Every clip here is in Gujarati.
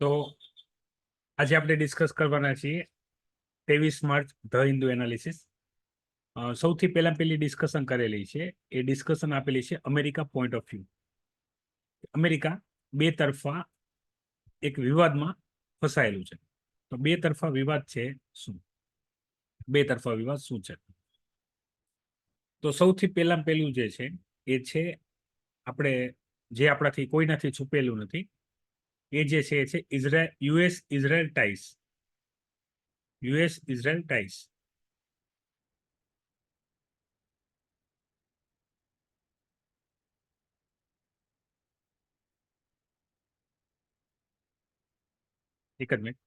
તો આજે આપણે ડિસ્કસ કરવાના છીએ 23 માર્ચ ધ હિન્દુ એનાલિસિસ. સૌથી પહેલી ડિસ્કશન કરેલી છે એ ડિસ્કશન આપેલી છે America point of view. America બે તરફા એક વિવાદમાં ફસાયેલું છે. તો બે તરફા વિવાદ છે શું? બે તરફા વિવાદ શું છે? તો સૌથી પહેલું જે છે એ છે આપણે જે આપણાથી કોઈનાથી છુપેલું નથી, એ જે છે US Israel ties. US Israel ties. એક જ મિનિટ.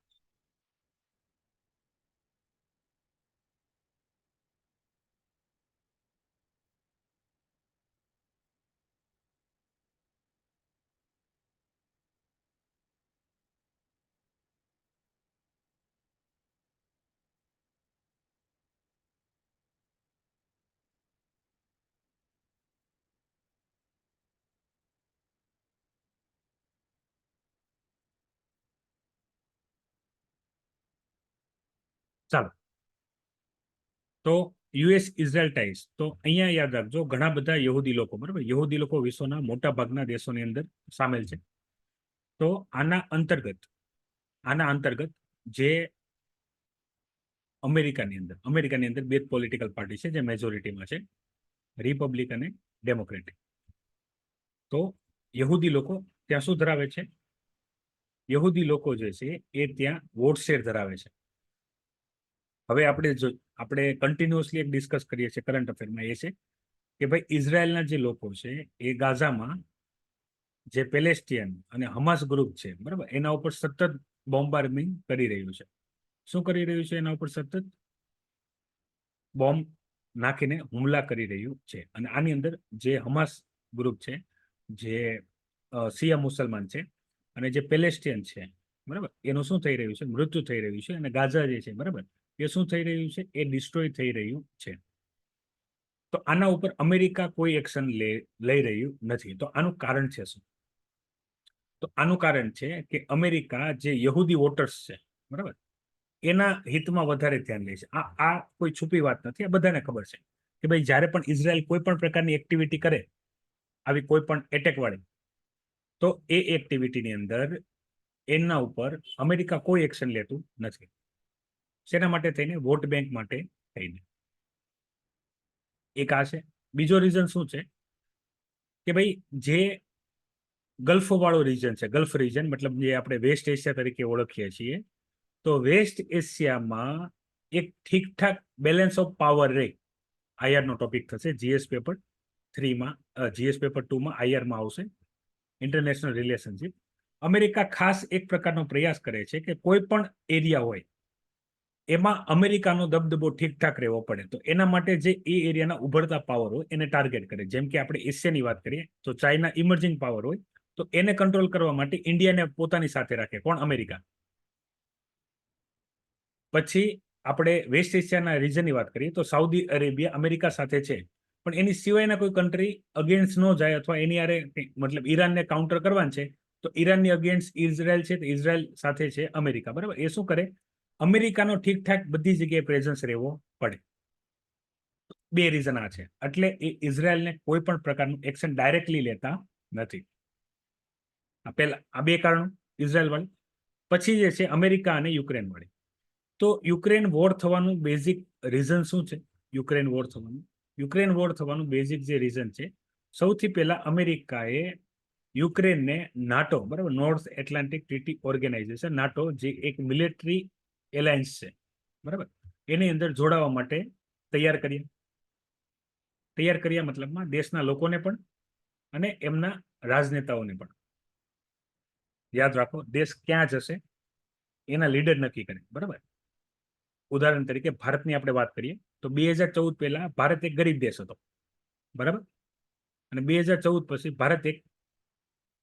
ચાલો, તો યુએસ ઇઝરાયલ ટાઈસ. તો અહીંયા યાદ રાખજો, ઘણા બધા યહૂદી લોકો, બરાબર, યહૂદી લોકો વિશ્વના મોટા ભાગના દેશોની અંદર સામેલ છે. તો આના અંતર્ગત જે અમેરિકાની અંદર બે પોલિટિકલ પાર્ટી છે જે મેજોરિટીમાં છે, રિપબ્લિક અને ડેમોક્રેટિક. તો યહૂદી લોકો ત્યાં શું ધરાવે છે? યહૂદી લોકો જે છે એ ત્યાં વોટ શેર ધરાવે છે. હવે આપણે કન્ટિન્યુઅસલી એક ડિસ્કસ કરીએ છીએ કરંટ અફેરમાં, એ છે કે ભાઈ ઇઝરાયલના જે લોકો છે એ ગાઝામાં જે પેલેસ્ટિયન અને હમાસ ગ્રુપ છે, બરાબર, એના ઉપર સતત બોમ્બાર્મિંગ કરી રહ્યું છે. શું કરી રહ્યું છે? એના ઉપર સતત બોમ્બ નાખીને હુમલા કરી રહ્યું છે. અને આની અંદર જે હમાસ ગ્રુપ છે, જે શિયા મુસલમાન છે, અને જે પેલેસ્ટિયન છે, બરાબર, એનું શું થઈ રહ્યું છે? મૃત્યુ થઈ રહ્યું છે. અને ગાઝા જે છે, બરાબર, એ શું થઈ રહ્યું છે? એ ડિસ્ટ્રોય થઈ રહ્યું છે. તો આના ઉપર અમેરિકા કોઈ એક્શન લઈ રહ્યું નથી. તો આનું કારણ છે શું? તો આનું કારણ છે કે અમેરિકા જે યહૂદી વોટર્સ છે, બરાબર, એના હિતમાં વધારે ધ્યાન લે છે. આ કોઈ છુપી વાત નથી, આ બધાને ખબર છે કે ભાઈ જ્યારે પણ ઇઝરાયલ કોઈ પણ પ્રકારની એક્ટિવિટી કરે, આવી કોઈ પણ એટેક વાળી, તો એ એક્ટિવિટીની અંદર એના ઉપર અમેરિકા કોઈ એક્શન લેતું નથી. શેના માટે થઈને? વોટ બેંક માટે થઈને. એક આ છે. બીજો રીઝન શું છે કે ભાઈ જે ગલ્ફ વાળો રીજન છે, ગલ્ફ રીજન મતલબ જે આપણે વેસ્ટ એશિયા તરીકે ઓળખીએ છીએ, તો વેસ્ટ એશિયામાં એક ઠીકઠાક બેલેન્સ ઓફ પાવર રહે. આઈઆરનો ટોપિક થશે જીએસ પેપર 3માં, જીએસ પેપર 2માં આઈઆરમાં આવશે, ઇન્ટરનેશનલ રિલેશનશિપ. અમેરિકા ખાસ એક પ્રકારનો પ્રયાસ કરે છે કે કોઈ પણ એરિયા હોય એમાં અમેરિકાનો દબદબો ઠીકઠાક રહેવો પડે. તો એના માટે જે એ એરિયાના ઉભરતા પાવર હોય એને ટાર્ગેટ કરે. જેમ કે આપણે એશિયાની વાત કરીએ તો ચાઇના ઇમર્જિંગ પાવર હોય, તો એને કંટ્રોલ કરવા માટે ઇન્ડિયાને પોતાની સાથે રાખે. કોણ? અમેરિકા. પછી આપણે વેસ્ટ એશિયાના રીજનની વાત કરીએ તો સાઉદી અરેબિયા અમેરિકા સાથે છે, પણ એની સિવાયના કોઈ કન્ટ્રી અગેન્સ્ટ ન જાય, અથવા એની આરે મતલબ ઈરાનને કાઉન્ટર કરવાનું છે તો ઈરાનની અગેન્સ્ટ ઇઝરાયલ છે, તો ઇઝરાયલ સાથે છે અમેરિકા, બરાબર. એ શું કરે? અમેરિકાનો ઠીકઠાક બધી જગ્યાએ પ્રેઝન્સ રહેવો પડે. બે રીઝન આ છે. એટલે એ ઇઝરાયલને કોઈ પણ પ્રકારનું એક્શન ડાયરેક્ટલી લેતા નથી. આ બે કારણો ઇઝરાયલ વાળી. પછી જે છે અમેરિકા અને યુક્રેન વાળી. તો યુક્રેન વોર થવાનું બેઝિક રીઝન શું છે? યુક્રેન વોર થવાનું બેઝિક જે રીઝન છે, સૌથી પહેલા અમેરિકાએ યુક્રેનને નાટો, બરાબર, North Atlantic Treaty Organisation, NATO, જે એક મિલિટરી એલાયન્સ છે, બરાબર, એની અંદર જોડાવા માટે તૈયાર કર્યા. મતલબમાં દેશના લોકોને પણ અને એમના રાજનેતાઓને પણ. યાદ રાખો, દેશ ક્યાં જશે એના લીડર નક્કી કરે, બરાબર. ઉદાહરણ તરીકે ભારતની આપણે વાત કરીએ તો 2014 પહેલા ભારત એક ગરીબ દેશ હતો, બરાબર, અને 2014 પછી ભારત એક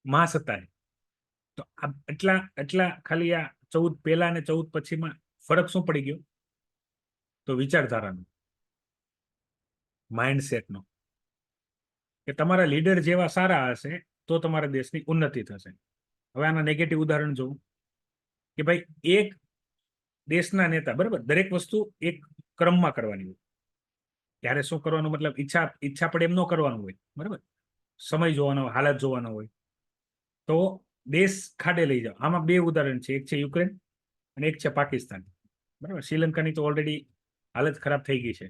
મહાસત્તા. તો એટલા ખાલી આ 14 પહેલા અને 14 પછીમાં ફરક શું પડી ગયો? તો વિચારધારાનો, માઇન્ડસેટનો, કે તમારા લીડર જેવા સારા હશે તો તમારા દેશની ઉન્નતિ થશે. હવે આના નેગેટિવ ઉદાહરણ જોવું કે ભાઈ એક દેશના નેતા, બરાબર, દરેક વસ્તુ એક ક્રમમાં કરવાની હોય. ત્યારે શું કરવાનું, મતલબ ઈચ્છા પડે એમ ન કરવાનું હોય, બરાબર, સમય જોવાનો હોય, હાલત જોવાનો હોય. તો દેશ ખાડે લઈ જાઓ. આમાં બે ઉદાહરણ છે, એક છે યુક્રેન અને એક છે પાકિસ્તાન, બરાબર. શ્રીલંકાની તો ઓલરેડી હાલત ખરાબ થઈ ગઈ છે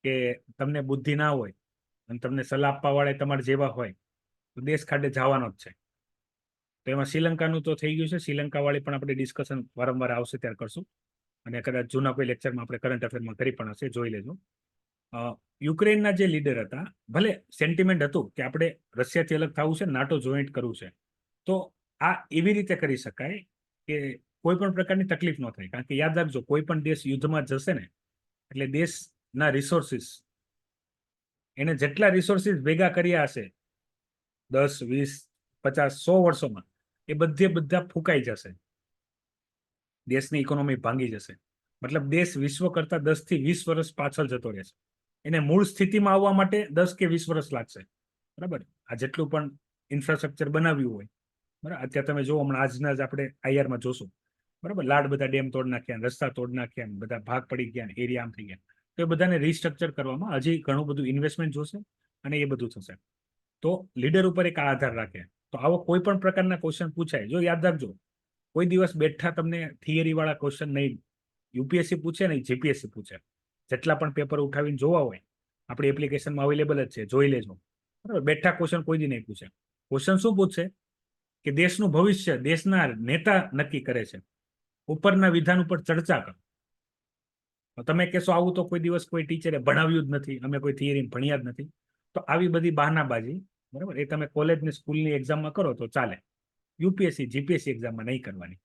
કે તમને બુદ્ધિ ના હોય અને તમને સલાહ આપવા વાળા તમારા જેવા હોય તો દેશ ખાડે જવાનો જ છે. તો એમાં શ્રીલંકાનું તો થઈ ગયું છે. શ્રીલંકા વાળી પણ આપણે ડિસ્કશન વારંવાર આવશે ત્યારે કરશું, અને કદાચ જૂના કોઈ લેક્ચરમાં આપણે કરંટ અફેરમાં કરી પણ હશે, જોઈ લેજો. યુક્રેનના જે લીડર હતા, ભલે સેન્ટિમેન્ટ હતું કે આપણે રશિયાથી અલગ થવું છે, નાટો જોઈન્ટ કરવું છે, તો આ એવી રીતે કરી શકાય કે કોઈ પણ પ્રકારની તકલીફ ન થાય. કારણ કે યાદ રાખજો, કોઈ પણ દેશ યુદ્ધમાં જશે ને એટલે દેશના રિસોર્સિસ, એને જેટલા રિસોર્સિસ ભેગા કર્યા હશે 10, 20, 50, 100 વર્ષોમાં, એ બધા ફૂંકાઈ જશે. દેશની ઇકોનોમી ભાંગી જશે. મતલબ દેશ વિશ્વ કરતા 10 થી 20 વર્ષ પાછળ જતો રહેશે. એને મૂળ સ્થિતિમાં આવવા માટે 10 કે 20 વર્ષ લાગશે, બરાબર. આ જેટલું પણ ઇન્ફ્રાસ્ટ્રક્ચર બનાવ્યું હોય, બરાબર, અત્યારે તમે જો હમણાં આજના જ આપણે આઈઆરમાં જોશું, બરાબર, લાડ બધા ડેમ તોડ નાખ્યા, રસ્તા તોડ નાખ્યા, બધા ભાગ પડી ગયા, એરિયા આમ થઈ ગયા. તો એ બધાને રિસ્ટ્રક્ચર કરવામાં હજી ઘણું બધું ઇન્વેસ્ટમેન્ટ જોશે અને એ બધું થશે. તો લીડર ઉપર એક આધાર રાખે. તો આવો કોઈ પણ પ્રકારના ક્વેશ્ચન પૂછાય, જો યાદ રાખજો, કોઈ દિવસ બેઠા તમને થિયરી વાળા ક્વેશ્ચન નહીં યુપીએસસી પૂછે નહીં, જીપીએસસી પૂછે. જેટલા પણ પેપર ઉઠાવીને જોવા હોય આપણી એપ્લિકેશનમાં અવેલેબલ જ છે, જોઈ લેજો, બરાબર. બેઠા ક્વેશ્ચન કોઈ દી નહીં પૂછે. ક્વેશ્ચન શું પૂછશે કે દેશનું ભવિષ્ય દેશના નેતા નક્કી કરે છે, ઉપરના વિધાન ઉપર ચર્ચા કરો. તમે કહેશો આવું તો કોઈ દિવસ કોઈ ટીચરે ભણાવ્યું જ નથી, અમે કોઈ થિયરી ભણ્યા જ નથી. તો આવી બધી બહાનાબાજી, બરાબર, એ તમે કોલેજની સ્કૂલની એક્ઝામમાં કરો તો ચાલે. યુપીએસસી જીપીએસસી એક્ઝામમાં નહીં કરવાની.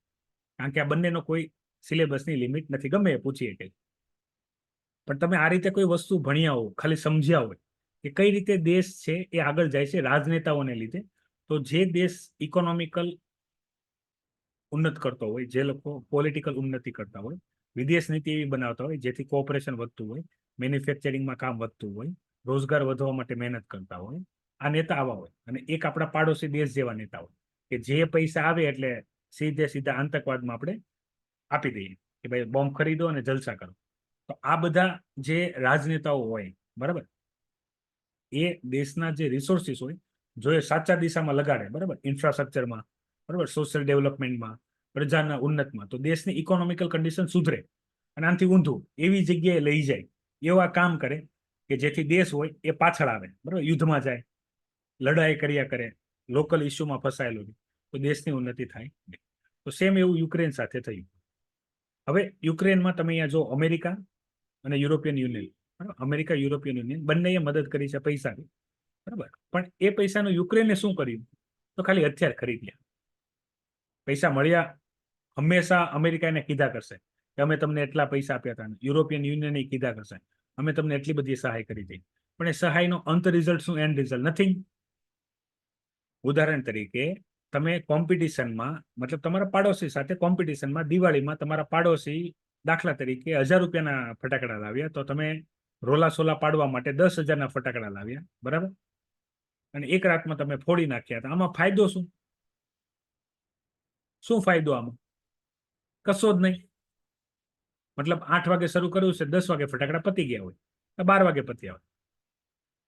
કારણ કે આ બંનેનો કોઈ સિલેબસની લિમિટ નથી, ગમે એ પૂછીએ કે. પણ તમે આ રીતે કોઈ વસ્તુ ભણ્યા હો, ખાલી સમજ્યા હોય કે કઈ રીતે દેશ છે એ આગળ જાય છે રાજનેતાઓને લીધે, તો જે દેશ ઇકોનોમિકલ ઉન્નત કરતો હોય, જે લોકો પોલિટિકલ ઉન્નતિ કરતા હોય, વિદેશ નીતિ એવી બનાવતા હોય જેથી કોઓપરેશન વધતું હોય, મેન્યુફેક્ચરિંગમાં કામ વધતું હોય, રોજગાર વધવા માટે મહેનત કરતા હોય, આ નેતા આવા હોય. અને એક આપણા પાડોશી દેશ જેવા નેતા હોય કે જે પૈસા આવે એટલે સીધા આતંકવાદમાં આપણે આપી દઈએ કે ભાઈ બોમ્બ ખરીદો અને જલસા કરો. તો આ બધા જે રાજનેતાઓ હોય, બરાબર, એ દેશના જે રિસોર્સિસ હોય જો એ સાચા દિશામાં લગાડે, બરાબર, ઇન્ફ્રાસ્ટ્રક્ચરમાં, બરાબર, સોશિયલ ડેવલપમેન્ટમાં, પ્રજાના ઉન્નતમાં, તો દેશની ઇકોનોમિકલ કન્ડિશન સુધરે. અને આનાથી ઊંધું એવી જગ્યાએ લઈ જાય, એવા કામ કરે કે જેથી દેશ હોય એ પાછળ આવે, બરાબર, યુદ્ધમાં જાય, લડાઈ કર્યા કરે, લોકલ ઇસ્યુમાં ફસાયેલો છે, તો દેશની ઉન્નતિ થાય નહીં. તો સેમ એવું યુક્રેન સાથે થયું. હવે યુક્રેનમાં તમે અહીંયા જો અમેરિકા અને યુરોપિયન યુનિયન, બરાબર, અમેરિકા યુરોપિયન યુનિયન બંનેએ મદદ કરી છે પૈસાની, બરાબર. પણ એ પૈસાનું યુક્રેને શું કર્યું, તો ખાલી હથિયાર ખરીદ્યા. પૈસા મળ્યા, હંમેશા અમેરિકા એને કીધા કરશે કે અમે તમને એટલા પૈસા આપ્યા હતા, યુરોપિયન યુનિયન કીધા કરશે અમે તમને એટલી બધી સહાય કરી દઈ. પણ એ સહાયનો અંત રિઝલ્ટ શું, એન્ડ રિઝલ્ટ નથિંગ. ઉદાહરણ તરીકે તમે કોમ્પિટિશનમાં, મતલબ તમારા પાડોશી સાથે કોમ્પિટિશનમાં દિવાળીમાં તમારા પાડોશી દાખલા તરીકે 1000 રૂપિયાના ફટાકડા લાવ્યા, તો તમે રોલા સોલા પાડવા માટે 10,000ના ફટાકડા લાવ્યા, બરાબર, અને એક રાતમાં તમે ફોડી નાખ્યા. આમાં ફાયદો શું? શું ફાયદો આમાં? કશો જ નહીં. મતલબ 8 વાગે શરૂ કર્યું છે, 10 વાગે ફટાકડા પતી ગયા હોય, 12 વાગે પત્યા હોય.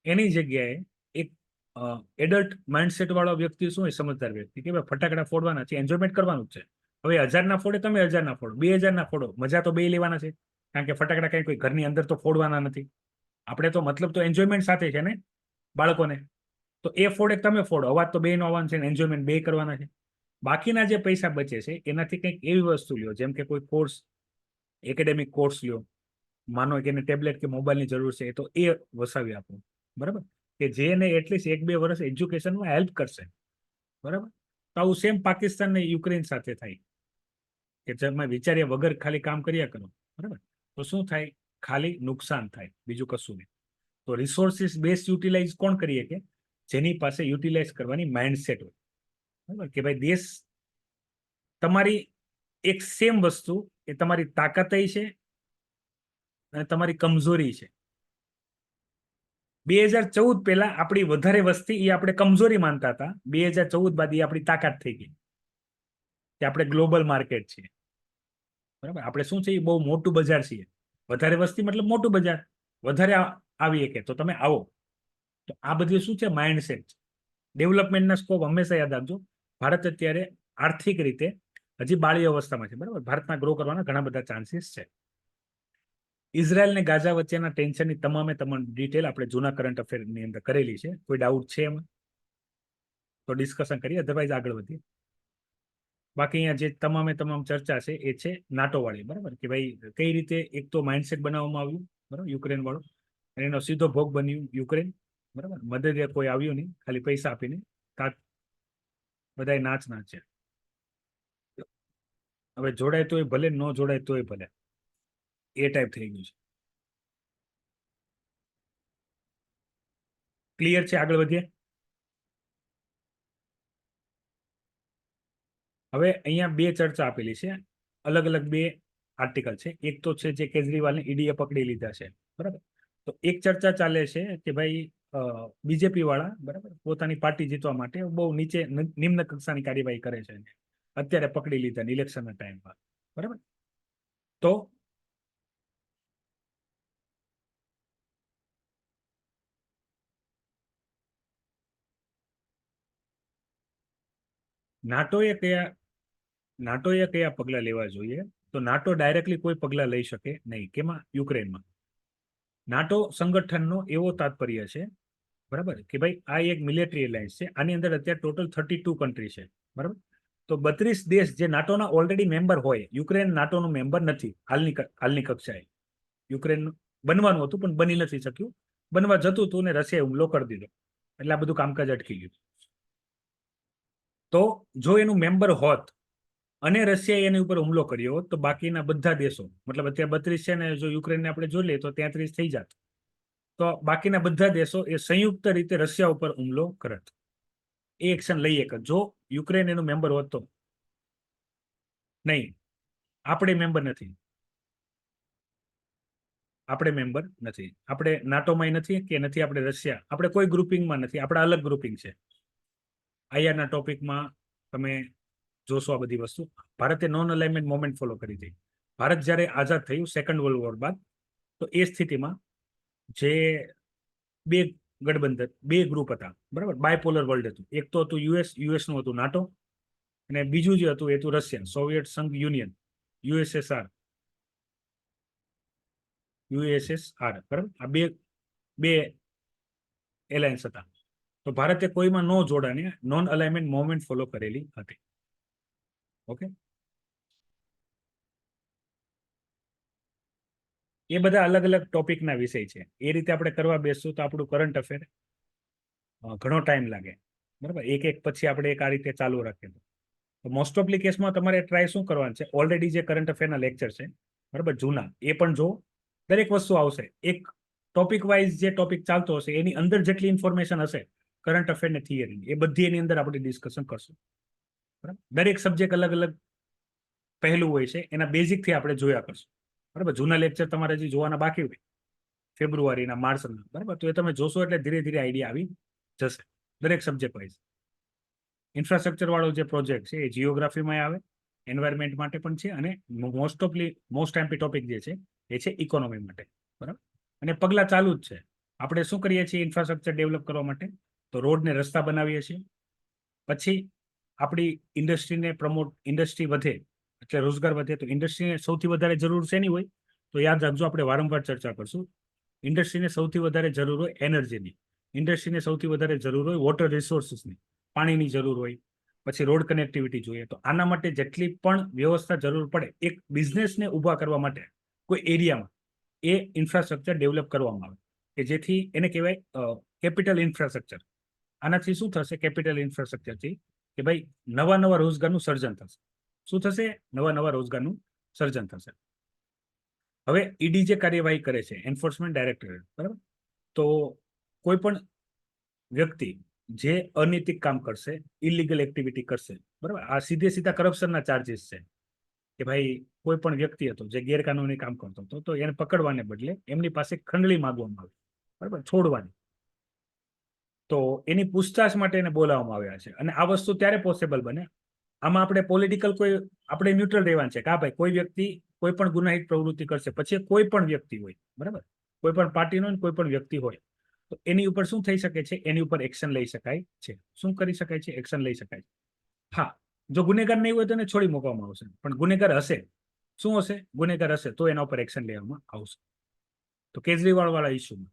એની જગ્યાએ એક એડલ્ટ માઇન્ડસેટ વાળો વ્યક્તિ શું હોય, સમજદાર વ્યક્તિ, કે ભાઈ ફટાકડા ફોડવાના છે, એન્જોયમેન્ટ કરવાનું જ છે. હવે 1000ના ફોડે, તમે 1000ના ફોડો, 2000ના ફોડો, મજા તો બે લેવાના છે. કારણ કે ફટાકડા કઈ કોઈ ઘરની અંદર તો ફોડવાના નથી. આપણે તો મતલબ તો એન્જોયમેન્ટ સાથે છે ને બાળકોને. તો એ ફોડે તમે ફોડો, અવાજ તો બે નો આવવાનો છે, એન્જોયમેન્ટ બે કરવાના છે. બાકીના જે પૈસા બચે છે એનાથી કંઈક એવી વસ્તુ લ્યો, જેમ કે કોઈ કોર્સ, એકેડેમિક કોર્સ લ્યો, માનો કે એને ટેબ્લેટ કે મોબાઈલની જરૂર છે, તો એ વસાવી આપો, બરાબર, કે જેને એટલીસ્ટ 1-2 વર્ષ એજ્યુકેશનમાં હેલ્પ કરશે, બરાબર. તો આવું સેમ પાકિસ્તાન ને યુક્રેન સાથે થાય કે તમે વિચાર્યા વગર ખાલી કામ કર્યા કરો, બરાબર, તો શું થાય, ખાલી નુકસાન થાય, બીજું કશું નહીં. તો રિસોર્સિસ બેસ્ટ યુટિલાઇઝ કોણ કરીએ કે જેની પાસે યુટિલાઇઝ કરવાની માઇન્ડસેટ હોય, બરાબર, કે ભાઈ દેશ તમારી એક સેમ વસ્તુ એ તમારી તાકાત છે અને તમારી કમજોરી છે. 2014 પહેલા આપણી વધારે વસ્તી એ આપણે કમજોરી માનતા હતા, 2014 બાદ એ આપણી તાકાત થઈ ગઈ. કે આપણે ગ્લોબલ માર્કેટ છીએ, બરાબર. આપણે શું છે, એ બહુ મોટું બજાર છીએ. વધારે વસ્તી મતલબ મોટું બજાર. વધારે આવીએ કે તો તમે આવો. તો આ બધું શું છે, માઇન્ડસેટ. ડેવલપમેન્ટના સ્કોપ હંમેશા યાદ રાખજો. ભારત અત્યારે આર્થિક રીતે હજી બાળી અવસ્થામાં છે, બરાબર. ભારતના ગ્રો કરવાના ઘણા બધા ચાન્સીસ છે. ઇઝરાયલ ને ગાઝા વચ્ચેના ટેન્શનની તમામે તમામ ડિટેલ આપણે જૂના કરંટ અફેરની અંદર કરેલી છે. કોઈ ડાઉટ છે એમાં તો ડિસ્કશન કરીએ, અધરવાઇઝ આગળ વધીએ. બાકી અહીંયા જે તમામે તમામ ચર્ચા છે એ છે નાટો વાળી, બરાબર. કે ભાઈ કઈ રીતે એક તો માઇન્ડસેટ બનાવવામાં આવ્યું, બરાબર, યુક્રેન વાળું, અને એનો સીધો ભોગ બન્યું યુક્રેન, બરાબર. મદદ કોઈ આવ્યું નહીં, ખાલી પૈસા આપીને બધા નાચ છે. હવે જોડાય તોય ભલે, ન જોડાય તોય ભલે, એ ટાઈપ થઈ ગયું છે. ક્લિયર છે? આગળ વધીએ. હવે અહીંયા બે ચર્ચા આપેલી છે, અલગ અલગ બે આર્ટિકલ છે. એક તો છે જે કેજરીવાલને ઈડીએ પકડી લીધા છે, બરાબર. તો એક ચર્ચા ચાલે છે કે ભાઈ બીજેપી વાળા, બરાબર, પોતાની પાર્ટી જીતવા માટે બહુ નીચે નિમ્ન કક્ષાની કાર્યવાહી કરે છે, અત્યારે પકડી લીધા ઇલેક્શનના ટાઈમમાં, બરાબર. તો નાટોએ કયા પગલા લેવા જોઈએ? તો નાટો ડાયરેક્ટલી કોઈ પગલા લઈ શકે નહીં. કેમાં? યુક્રેનમાં. નાટો સંગઠનનો એવો તાત્પર્ય છે, બરાબર, કે ભાઈ આ એક મિલિટરી એલાયન્સ છે. આની અંદર અત્યારે ટોટલ 32 કન્ટ્રી છે, બરાબર. તો 32 દેશ જે નાટોના ઓલરેડી મેમ્બર હોય. યુક્રેન નાટોનું મેમ્બર નથી હાલની કક્ષાએ. યુક્રેન બનવાનું હતું પણ બની નથી શક્યું. બનવા જતું હતું ને રશિયાએ હુમલો કરી દીધો, એટલે આ બધું કામકાજ અટકી ગયું. તો જો એનું મેમ્બર હોત અને રશિયાએ એની ઉપર હુમલો કર્યો હોત તો બાકીના બધા દેશો, મતલબ અત્યારે 32 છે ને, જો યુક્રેનને આપણે જોઈ લઈએ તો 33 થઈ જાત. તો બાકીના બધા દેશો એ સંયુક્ત રીતે રશિયા ઉપર હુમલો કરત. એ એક્શન લઈએ કે જો યુક્રેન એનું મેમ્બર હોત તો. નહીં, આપણે મેમ્બર નથી. આપણે નાટોમાં નથી કે નથી આપણે રશિયા, આપણે કોઈ ગ્રુપિંગમાં નથી. આપણે અલગ ગ્રુપિંગ છે. આઈઆરના ટોપિકમાં તમે જોશો આ બધી વસ્તુ. ભારતે નોન અલાઇનમેન્ટ મોમેન્ટ ફોલો કરી હતી. ભારત જ્યારે આઝાદ થયું સેકન્ડ વર્લ્ડ વોર બાદ, તો એ સ્થિતિમાં જે બે ગઠબંધન, બે ગ્રુપ હતા, બરાબર, બાયપોલર વર્લ્ડ હતું. એક તો હતું યુએસનું હતું નાટો, અને બીજું જે હતું એ હતું રશિયા, સોવિયત સંઘ યુનિયન, યુએસએસઆર, બરાબર. આ બે એલાયન્સ હતા. તો ભારતે કોઈમાં ન જોડાને નોન અલાઇનમેન્ટ મોમેન્ટ ફોલો કરેલી હતી. ઓકે, એ બધા અલગ અલગ ટોપિકના વિષય છે. એ રીતે આપણે કરવા બેસશું તો આપણું કરંટ અફેર ઘણો ટાઈમ લાગે, બરાબર. એક પછી આપણે એક આ રીતે ચાલુ રાખીએ તો મોસ્ટ ઓફલી કેસમાં તમારે ટ્રાય શું કરવાનું છે, ઓલરેડી જે કરંટ અફેરના લેક્ચર છે, બરાબર, જૂના, એ પણ જો. દરેક વસ્તુ આવશે. એક ટોપિક વાઇઝ જે ટોપિક ચાલતો હશે એની અંદર જેટલી ઇન્ફોર્મેશન હશે કરંટ અફેર ને થિયરી, એ બધી એની અંદર આપણે ડિસ્કશન કરશું, બરાબર. દરેક સબ્જેક્ટ અલગ અલગ પહેલું હોય છે, એના બેઝિકથી આપણે જોયા કરશું, બરાબર. જૂના લેક્ચર તમારે હજી જોવાના બાકી હોય ફેબ્રુઆરીના, માર્ચના, બરાબર, તો એ તમે જોશો એટલે ધીરે ધીરે આઈડિયા આવી જશે દરેક સબ્જેક્ટ વાઇઝ. ઇન્ફ્રાસ્ટ્રક્ચર વાળો જે પ્રોજેક્ટ છે એ જીઓગ્રાફીમાં આવે, એન્વાયરમેન્ટ માટે પણ છે, અને મોસ્ટ એમ્પી ટોપિક જે છે એ છે ઇકોનોમી માટે, બરાબર. અને પગલા ચાલુ જ છે. આપણે શું કરીએ છીએ ઇન્ફ્રાસ્ટ્રક્ચર ડેવલપ કરવા માટે? તો રોડ ને રસ્તા બનાવીએ છીએ. પછી આપણી ઇન્ડસ્ટ્રી વધે એટલે રોજગાર વધે. તો ઇન્ડસ્ટ્રીને સૌથી વધારે જરૂર શેની હોય? તો યાદ રાખજો, આપણે વારંવાર ચર્ચા કરશું. ઇન્ડસ્ટ્રીને સૌથી વધારે જરૂર હોય એનર્જીની. ઇન્ડસ્ટ્રીને સૌથી વધારે જરૂર હોય વોટર રિસોર્સિસની, પાણીની જરૂર હોય. પછી રોડ કનેક્ટિવિટી જોઈએ. તો આના માટે જેટલી પણ વ્યવસ્થા જરૂર પડે એક બિઝનેસને ઊભા કરવા માટે કોઈ એરિયામાં, એ ઇન્ફ્રાસ્ટ્રક્ચર ડેવલપ કરવામાં આવે, કે જેથી એને કહેવાય કેપિટલ ઇન્ફ્રાસ્ટ્રક્ચર. આનાથી શું થશે? કેપિટલ ઇન્ફ્રાસ્ટ્રક્ચરથી કે ભાઈ નવા રોજગારનું સર્જન થશે. શું થશે? નવા રોજગારનું સર્જન થશે. હવે ઈડી જે કાર્યવાહી કરે છે, એન્ફોર્સમેન્ટ ડાયરેક્ટરેટ, બરાબર. તો કોઈ પણ વ્યક્તિ જે અનૈતિક કામ કરશે, ઇલીગલ એક્ટિવિટી કરશે, બરાબર, આ સીધા કરપ્શનના ચાર્જીસ છે. કે ભાઈ કોઈ પણ વ્યક્તિ હતો જે ગેરકાનૂની કામ કરતો હતો, તો એને પકડવાને બદલે એમની પાસે ખંડણી માંગવામાં આવી, બરાબર, છોડવાની. તો એની પૂછતાછ માટે એને બોલાવવામાં આવ્યા છે. અને આ વસ્તુ ત્યારે પોસિબલ બને આમાં આપણે પોલિટિકલ આપણે ન્યુટ્રલ રહેવાનું છે કે હા ભાઈ કોઈ વ્યક્તિ કોઈ પણ ગુનાહિત પ્રવૃત્તિ કરશે, પછી કોઈ પણ વ્યક્તિ હોય, બરાબર, કોઈ પણ પાર્ટીનો કોઈ પણ વ્યક્તિ હોય, તો એની ઉપર શું થઈ શકે છે, એની ઉપર એક્શન લઈ શકાય છે. શું કરી શકાય છે? એક્શન લઈ શકાય છે. હા, જો ગુનેગાર નહીં હોય તો એને છોડી મૂકવામાં આવશે, પણ ગુનેગાર હશે, શું હશે? ગુનેગાર હશે તો એના ઉપર એક્શન લેવામાં આવશે. તો કેજરીવાળ વાળા ઇસ્યુમાં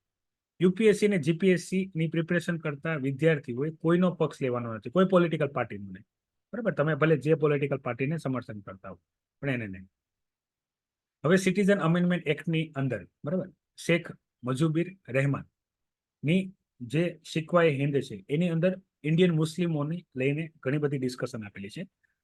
યુપીએસસી ને જીપીએસસી ની પ્રિપેરેશન કરતા વિદ્યાર્થીઓએ કોઈનો પક્ષ લેવાનો નથી, કોઈ પોલિટિકલ પાર્ટીનો નહીં, બરાબર. તમે ભલે જે પોલિટિકલ પાર્ટીને સમર્થન કરતા હો, પણ એને નહીં. હવે સિટીઝન અમેન્ડમેન્ટ એક્ટની અંદર, બરાબર, શેખ મુજીબુર રહેમાન ની જે શીખવાય હિન્દ છે એની અંદર ઇન્ડિયન મુસ્લિમોની લઈને ઘણી બધી ડિસ્કશન આપેલી છે.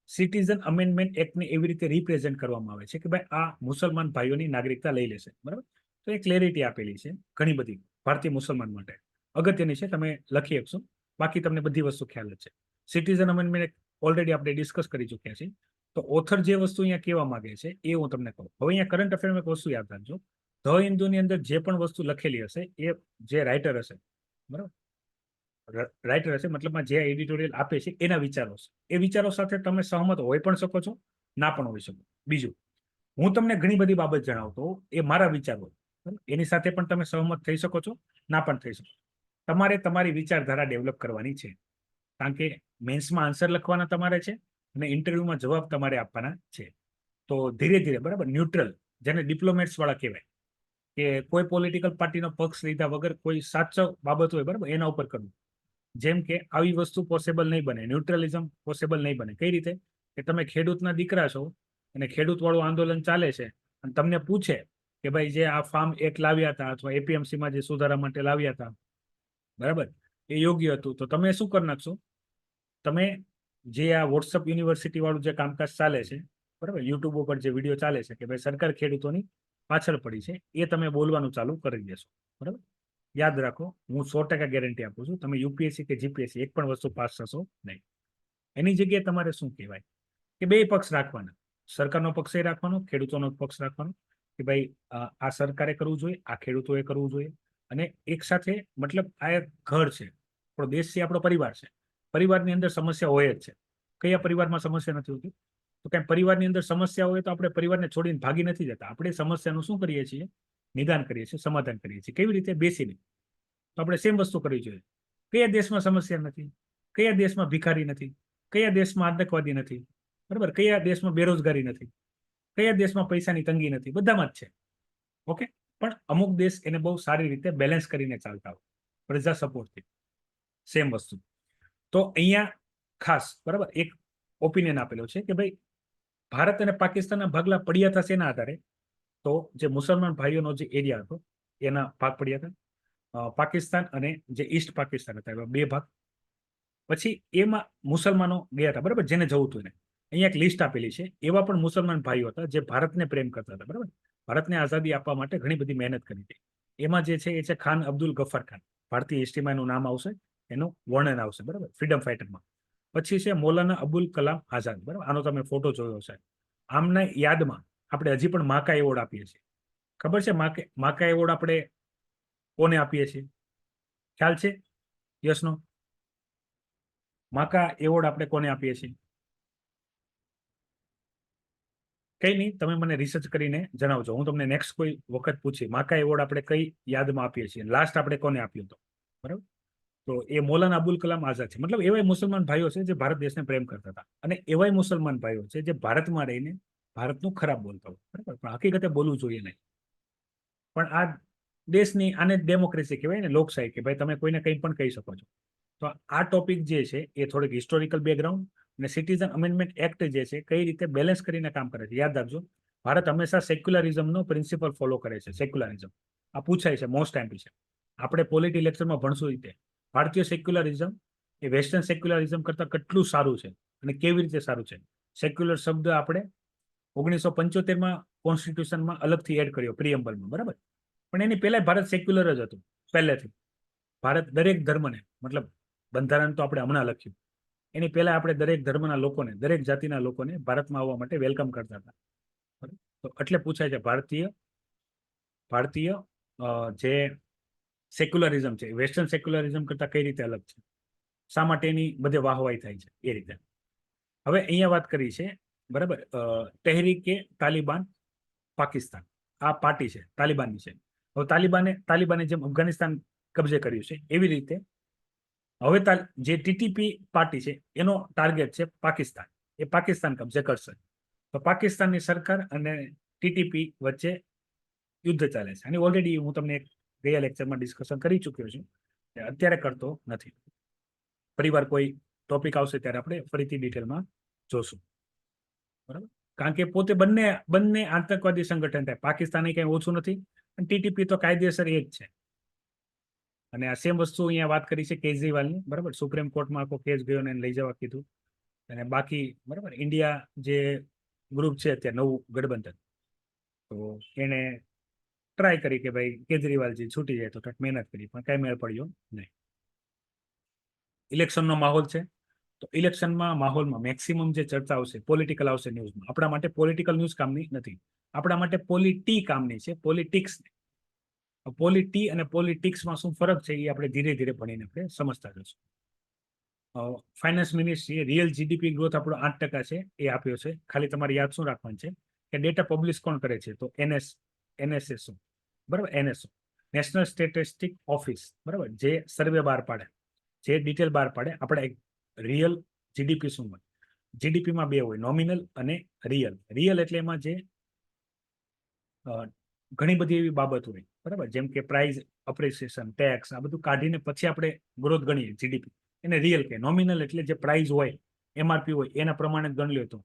સિટીઝન અમેન્ડમેન્ટ એક્ટને એવી રીતે રિપ્રેઝેન્ટ કરવામાં આવે છે કે ભાઈ આ મુસલમાન ભાઈઓની નાગરિકતા લઈ લેશે, બરાબર. તો એ ક્લેરિટી આપેલી છે ઘણી બધી ભારતીય મુસલમાન માટે, અગત્યની છે, તમે લખી શકશો. બાકી તમને બધી વસ્તુ ખ્યાલ જ છે. સિટીઝન અમેન્ડમેન્ટ એક્ટ ઓલરેડી આપણે ડિસ્કસ કરી ચૂક્યા છીએ. તો ઓથર જે વસ્તુ અહીંયા કહેવા માંગે છે એ હું તમને કહું. હવે અહીંયા કરંટ અફેરમાં એક વસ્તુ યાદ રાખજો, ધ હિન્દુની અંદર જે પણ વસ્તુ લખેલી હશે એ જે રાઇટર હશે, બરાબર, રાઇટર હશે મતલબમાં જે એડિટોરિયલ આપે છે એના વિચારો છે. એ વિચારો સાથે તમે સહમત હોઈ પણ શકો છો, ના પણ હોઈ શકો. બીજું, હું તમને ઘણી બધી બાબત જણાવતો, એ મારા વિચારો, એની સાથે પણ તમે સહમત થઈ શકો છો, ના પણ થઈ શકો. તમારે તમારી વિચારધારા ડેવલપ કરવાની છે, કારણ કે મેન્સમાં આન્સર લખવાના તમારે છે અને ઇન્ટરવ્યુમાં જવાબ તમારે આપવાના છે. તો ધીરે ધીરે, બરાબર, ન્યુટ્રલ, જેને ડિપ્લોમેટ્સ વાળા કહેવાય, કે કોઈ પોલિટિકલ પાર્ટીનો પક્ષ લીધા વગર કોઈ સાચો બાબત હોય, બરાબર, એના ઉપર કરવું. જેમ કે આવી વસ્તુ પોસિબલ નહીં બને, ન્યુટ્રલિઝમ પોસિબલ નહીં બને. કઈ રીતે? કે તમે ખેડૂતના દીકરા છો અને ખેડૂત વાળું આંદોલન ચાલે છે અને તમને પૂછે કે ભાઈ જે આ ફાર્મ એક્ટ લાવ્યા હતા અથવા એપીએમસીમાં જે સુધારા માટે લાવ્યા હતા, બરાબર, એ યોગ્ય હતું, તો તમે શું કરી નાખશો? તમે જે આ વોટ્સઅપ યુનિવર્સિટી વાળું જે કામકાજ ચાલે છે, બરાબર, યુટ્યુબ ઉપર જે વિડીયો ચાલે છે કે ભાઈ સરકાર ખેડૂતોની પાછળ પડી છે, એ તમે બોલવાનું ચાલુ કરી દેશો, બરાબર. યાદ રાખો, હું 100% ગેરંટી આપું છું, તમે યુપીએસસી કે જીપીએસસી એક પણ વસ્તુ પાસ થશો નહીં. એની જગ્યાએ તમારે શું કહેવાય કે બે પક્ષ રાખવાના, સરકારનો પક્ષ રાખવાનો, ખેડૂતોનો પક્ષ રાખવાનો, કે ભાઈ આ સરકારે કરવું જોઈએ, આ ખેડૂતોએ કરવું જોઈએ. અને એક સાથે, મતલબ આ એક ઘર છે, આપણો દેશ છે, આપણો પરિવાર છે. પરિવારની અંદર સમસ્યા હોય જ છે. કયા પરિવારમાં સમસ્યા નથી હોતી? તો કઈ પરિવારની અંદર સમસ્યા હોય તો આપણે પરિવારને છોડીને ભાગી નથી જતા. આપણે સમસ્યાનું શું કરીએ છીએ? નિદાન કરીએ છીએ, સમાધાન કરીએ છીએ. કેવી રીતે? બેસીને. તો આપણે સેમ વસ્તુ કરવી જોઈએ. કયા દેશમાં સમસ્યા નથી? કયા દેશમાં ભિખારી નથી? કયા દેશમાં આતંકવાદી નથી? બરાબર, કયા દેશમાં બેરોજગારી નથી? કયા દેશમાં પૈસાની તંગી નથી? બધામાં જ છે. ઓકે, પણ અમુક દેશ એને બહુ સારી રીતે બેલેન્સ કરીને ચાલતા હોય, પ્રજા સપોર્ટથી. સેમ વસ્તુ. તો અહીંયા ખાસ, બરાબર, એક ઓપિનિયન આપેલો છે કે ભાઈ ભારત અને પાકિસ્તાનના ભાગલા પડ્યા હતા શેના આધારે? તો જે મુસલમાન ભાઈઓનો જે એરિયા હતો એના ભાગ પડ્યા હતા. પાકિસ્તાન અને જે ઈસ્ટ પાકિસ્તાન હતા એવા બે ભાગ. પછી એમાં મુસલમાનો ગયા હતા, બરાબર, જેને જવું હતું એને. અહીંયા એક લિસ્ટ આપેલી છે, એવા પણ મુસલમાન ભાઈઓ હતા જે ભારતને પ્રેમ કરતા હતા, બરાબર, ભારતને આઝાદી આપવા માટે ઘણી બધી મહેનત કરી હતી. એમાં જે છે એ છે ખાન અબ્દુલ ગફર ખાન. ભારતીય હિસ્ટ્રીમાં એનું નામ આવશે, એનું વર્ણન આવશે, બરાબર, ફ્રીડમ ફાઇટરમાં. પછી છે મૌલાના અબુલ કલામ આઝાદ, બરાબર, આનો તમે ફોટો જોયો છે. આમના યાદમાં આપણે હજી પણ માકા એવોર્ડ આપીએ છીએ. ખબર છે માકા એવોર્ડ આપણે કોને આપીએ છીએ? ખ્યાલ છે? Yes no? માકા એવોર્ડ આપણે કોને આપીએ છીએ? કઈ નહીં, તમે મને રિસર્ચ કરીને જણાવજો. હું તમને નેક્સ્ટ કોઈ વખત પૂછી માકા એવોર્ડ આપણે કઈ યાદમાં આપીએ છીએ, લાસ્ટ આપણે કોને આપ્યો હતો, બરાબર. તો એ મૌલાના અબુલ કલામ આઝાદ છે. મતલબ એવાય મુસલમાન ભાઈઓ છે જે ભારત દેશને પ્રેમ કરતા હતા, અને એવાય મુસલમાન ભાઈઓ છે જે ભારતમાં રહીને ભારતનું ખરાબ બોલતા હોય, બરાબર, પણ હકીકતે બોલવું જોઈએ નહીં. પણ આ દેશની, આને ડેમોક્રેસી કહેવાય ને, લોકશાહી, કે ભાઈ તમે કોઈને કંઈ પણ કહી શકો છો. તો આ ટોપિક જે છે એ થોડીક હિસ્ટોરિકલ બેકગ્રાઉન્ડ અને સિટીઝન અમેન્ડમેન્ટ એક્ટ જે છે કઈ રીતે બેલેન્સ કરીને કામ કરે છે. યાદ રાખજો, ભારત હંમેશા સેક્યુલરિઝમનો પ્રિન્સિપલ ફોલો કરે છે. સેક્યુલરિઝમ આ પૂછાય છે મોસ્ટ ટાઈમ છે. આપણે પોલિટી લેક્ચરમાં ભણશું રીતે ભારતીય સેક્યુલરિઝમ એ વેસ્ટર્ન સેક્યુલરિઝમ કરતાં કેટલું સારું છે અને કેવી રીતે સારું છે. સેક્યુલર શબ્દ આપણે 1975માં કોન્સ્ટિટ્યુશનમાં અલગથી એડ કર્યો પ્રિએમ્બલમાં, બરાબર, પણ એની પહેલા ભારત સેક્યુલર જ હતું પહેલેથી. ભારત દરેક ધર્મને, મતલબ બંધારણ તો આપણે હમણાં લખ્યું, એની પહેલા આપણે દરેક ધર્મના લોકોને, દરેક જાતિના લોકોને ભારતમાં આવવા માટે વેલકમ કરતા હતા. તો એટલે પૂછાય છે ભારતીય જે સેક્યુલરિઝમ છે વેસ્ટર્ન સેક્યુલરિઝમ કરતા કઈ રીતે અલગ છે, શા માટે એની બધે વાહવાઈ થાય છે, એ રીતે. હવે અહીંયા વાત કરી છે, બરાબર, તહેરીકે તાલિબાન પાકિસ્તાન, આ પાર્ટી છે તાલિબાનની છે. હવે તાલિબાને જેમ અફઘાનિસ્તાન કબજે કર્યું છે, એવી રીતે હવે જે ટીટીપી પાર્ટી છે એનો ટાર્ગેટ છે પાકિસ્તાન. એ પાકિસ્તાન કબજે કરશે. તો પાકિસ્તાનની સરકાર અને ટીટીપી વચ્ચે યુદ્ધ ચાલે છે. અને ઓલરેડી હું તમને ગયા લેક્ચરમાં ડિસ્કશન કરી ચૂક્યો છું, અત્યારે કરતો નથી. ફરીવાર કોઈ ટોપિક આવશે ત્યારે આપણે ફરીથી ડિટેલમાં જોશું, બરાબર. કારણ કે પોતે બંને આતંકવાદી સંગઠન થાય. પાકિસ્તાન કઈ ઓછું નથી અને ટીટીપી તો કાયદેસર એ જ છે. અને આ સેમ વસ્તુ અહીંયા વાત કરી છે કેજરીવાલની, બરાબર. સુપ્રીમ કોર્ટમાં આખો કેસ ગયો ને લઈ જવા કીધું. અને બાકી, બરાબર, ઇન્ડિયા જે ગ્રુપ છે અત્યારે નવું ગઠબંધન, તો એને ટ્રાય કરી કે ભાઈ કેજરીવાલજી છૂટી જાય તો કંઈક મહેનત કરી, પણ કઈ મેળ પડ્યો નહીં. ઇલેક્શનનો માહોલ છે, તો ઇલેક્શનમાં માહોલમાં મેક્સિમમ જે ચર્ચા આવશે પોલિટિકલ આવશે ન્યૂઝમાં. આપણા માટે પોલિટિકલ ન્યૂઝ કામની નથી, આપણા માટે પોલિટી કામની છે, પોલિટિક્સ. પોલિટી અને પોલિટિક્સમાં શું ફરક છે એ આપણે ધીરે ધીરે ભણીને આપણે સમજતા જશું. ફાઇનાન્સ મિનિસ્ટ્રીએ રિયલ જીડીપી ગ્રોથ આપણો 8% છે એ આપ્યો છે. ખાલી તમારે યાદ શું રાખવાનું છે કે ડેટા પબ્લિશ કોણ કરે છે, તો એનએસએસઓ, બરાબર, એનએસઓ, નેશનલ સ્ટેટિસ્ટિક ઓફિસ, બરાબર, જે સર્વે બહાર પાડે, જે ડિટેલ બહાર પાડે આપણે રિયલ જીડીપી શું હોય. જીડીપીમાં બે હોય, નોમિનલ અને રિયલ. રિયલ એટલે એમાં જે ઘણી બધી એવી બાબત હોય, બરાબર, જેમ કે પ્રાઇસ અપ્રિસિએશન, ટેક્સ, આ બધું કાઢીને પછી આપણે ગ્રોથ ગણીએ જીડીપી, એને રિયલ કે. નોમિનલ એટલે જે પ્રાઇસ હોય, એમઆરપી હોય, એના પ્રમાણે ગણી લ્યો તો.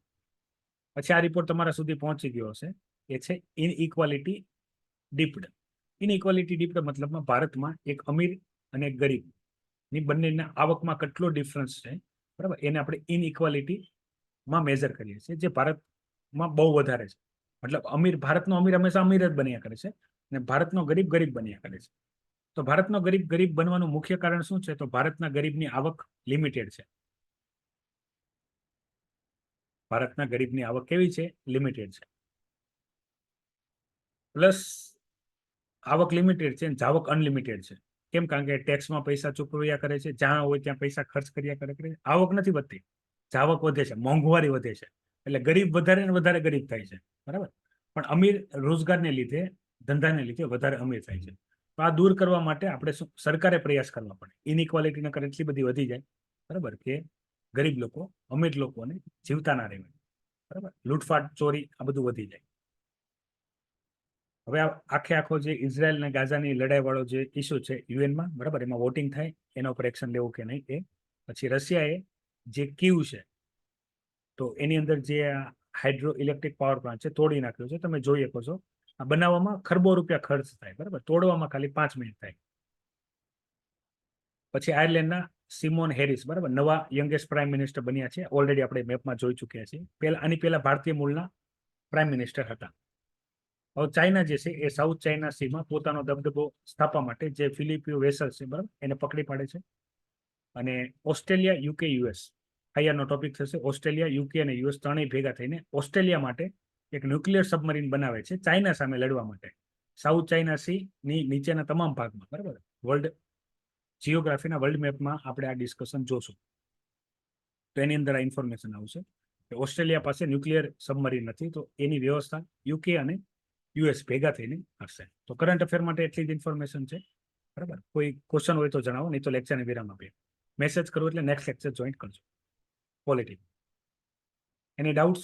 પછી આ રિપોર્ટ તમારા સુધી પહોંચી ગયો હશે, એ છે ઇનઇક્વાલિટી ડીપ્ડ. ઇનઇક્વાલિટી ડીપ્ડ મતલબમાં ભારતમાં એક અમીર અને એક ગરીબ ની બંનેના આવકમાં કેટલો ડિફરન્સ છે, બરાબર, એને આપણે ઇનઇક્વાલિટીમાં મેજર કરીએ છીએ, જે ભારતમાં બહુ વધારે છે. મતલબ ભારતનો અમીર હંમેશા અમીર જ બન્યા કરે છે અને ભારતનો ગરીબ ગરીબ બન્યા કરે છે. તો ભારતનો ગરીબ ગરીબ બનવાનું મુખ્ય કારણ શું છે, તો ભારતના ગરીબની આવક લિમિટેડ છે. ભારતના ગરીબની આવક કેવી છે, લિમિટેડ છે. પ્લસ આવક લિમિટેડ છે, જાવક અનલિમિટેડ છે. કેમ? કારણ કે ટેક્સમાં પૈસા ચૂકવ્યા કરે છે, જ્યાં હોય ત્યાં પૈસા ખર્ચ કર્યા કરે. આવક નથી વધતી, જાવક વધે છે, મોંઘવારી વધે છે. એટલે ગરીબ વધારે ને વધારે ગરીબ થાય છે, બરાબર. પણ અમીર રોજગારને લીધે, ધંધાને લીધે વધારે અમીર થાય છે. તો આ દૂર કરવા માટે આપણે સરકારે પ્રયાસ કરવા પડે. ઇનઇક્વાલિટી નકર એટલી બધી વધી જાય, બરાબર, કે ગરીબ લોકો અમીર લોકોને જીવતા ના રહેવાય, બરાબર. લૂંટફાટ, ચોરી, આ બધું વધી જાય. હવે આખો જે ઇઝરાયલ અને ગાઝાની લડાઈ વાળો જે ઇસ્યુ છે યુએનમાં, બરાબર, એમાં વોટિંગ થાય એના ઉપર એક્શન લેવું કે નહીં એ. પછી રશિયાએ જે કીવ છે, તો એની અંદર જે હાઇડ્રો ઇલેક્ટ્રિક પાવર પ્લાન્ટ છે તોડી નાખ્યો છે. તમે જોઈ શકો છો, આ બનાવવામાં ખરબો રૂપિયા ખર્ચ થાય, બરાબર, તોડવામાં ખાલી 5 મિનિટ થાય. પછી આયર્લેન્ડના સિમોન હેરિસ, બરાબર, નવા યંગેસ્ટ પ્રાઇમ મિનિસ્ટર બન્યા છે. ઓલરેડી આપણે મેપમાં જોઈ ચૂક્યા છીએ. આની પહેલા ભારતીય મૂળના પ્રાઇમ મિનિસ્ટર હતા. હવે ચાઇના જે છે એ સાઉથ ચાઇના સીમાં પોતાનો દબદબો સ્થાપવા માટે જે ફિલિપિયો વેસલ છે, બરાબર, એને પકડી પાડે છે. અને ઓસ્ટ્રેલિયા, યુકે, યુએસ, અહીંયાનો ટોપિક થશે. ઓસ્ટ્રેલિયા, યુકે અને યુએસ ત્રણેય ભેગા થઈને ઓસ્ટ્રેલિયા માટે એક ન્યુક્લિયર સબમરીન બનાવે છે ચાઇના સામે લડવા માટે. સાઉથ ચાઇના સી ની નીચેના તમામ ભાગમાં, બરાબર, વર્લ્ડ જીઓગ્રાફીના વર્લ્ડ મેપમાં આપણે આ ડિસ્કશન જોશું. તો એની અંદર આ ઇન્ફોર્મેશન આવશે કે ઓસ્ટ્રેલિયા પાસે ન્યુક્લિયર સબમરીન નથી, તો એની વ્યવસ્થા યુકે અને યુએસ ભેગા થઈને કરશે. તો કરંટ અફેર માટે એટલી જ ઇન્ફોર્મેશન છે, બરાબર. કોઈ ક્વેશ્ચન હોય તો જણાવો, નહીં તો લેક્ચરને વિરામ આપીએ. મેસેજ કરો એટલે નેક્સ્ટ લેક્ચર જોઈન કરજો. પોલિટિક્સ. એની ડાઉટ્સ?